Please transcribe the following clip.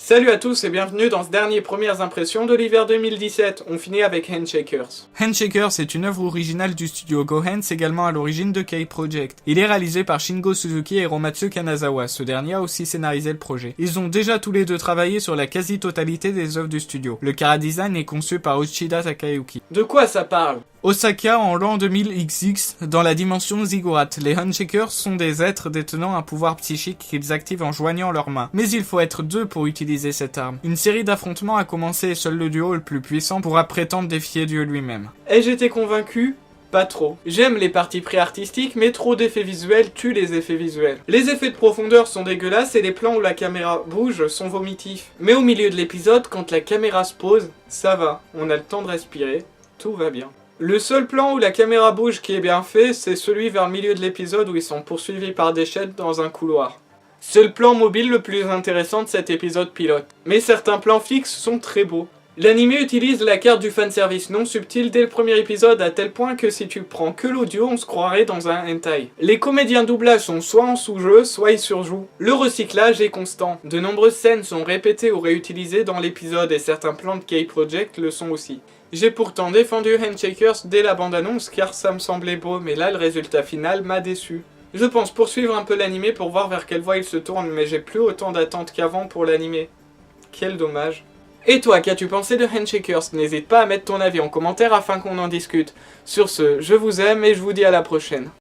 Salut à tous et bienvenue dans ce dernier Premières Impressions de l'hiver 2017. On finit avec Handshakers. Handshakers est une œuvre originale du studio Gohans, également à l'origine de Kei Project. Il est réalisé par Shingo Suzuki et Hiromatsu Kanazawa. Ce dernier a aussi scénarisé le projet. Ils ont déjà tous les deux travaillé sur la quasi-totalité des œuvres du studio. Le chara-design est conçu par Uchida Takayuki. De quoi ça parle ? Osaka en l'an 2000XX, dans la dimension Ziggurat. Les Handshakers sont des êtres détenant un pouvoir psychique qu'ils activent en joignant leurs mains. Mais il faut être deux pour utiliser cette arme. Une série d'affrontements a commencé et seul le duo le plus puissant pourra prétendre défier Dieu lui-même. Ai-je été convaincu ? Pas trop. J'aime les parties pré-artistiques, mais trop d'effets visuels tuent les effets visuels. Les effets de profondeur sont dégueulasses et les plans où la caméra bouge sont vomitifs. Mais au milieu de l'épisode, quand la caméra se pose, ça va. On a le temps de respirer. Tout va bien. Le seul plan où la caméra bouge qui est bien fait, c'est celui vers le milieu de l'épisode où ils sont poursuivis par des chaînes dans un couloir. C'est le plan mobile le plus intéressant de cet épisode pilote. Mais certains plans fixes sont très beaux. L'anime utilise la carte du fanservice non subtil dès le premier épisode à tel point que si tu prends que l'audio, on se croirait dans un hentai. Les comédiens doublage sont soit en sous-jeu, soit ils surjouent. Le recyclage est constant. De nombreuses scènes sont répétées ou réutilisées dans l'épisode et certains plans de Kei Project le sont aussi. J'ai pourtant défendu Handshakers dès la bande-annonce car ça me semblait beau, mais là le résultat final m'a déçu. Je pense poursuivre un peu l'animé pour voir vers quelle voie il se tourne, mais j'ai plus autant d'attentes qu'avant pour l'animé. Quel dommage. Et toi, qu'as-tu pensé de Handshakers ? N'hésite pas à mettre ton avis en commentaire afin qu'on en discute. Sur ce, je vous aime et je vous dis à la prochaine.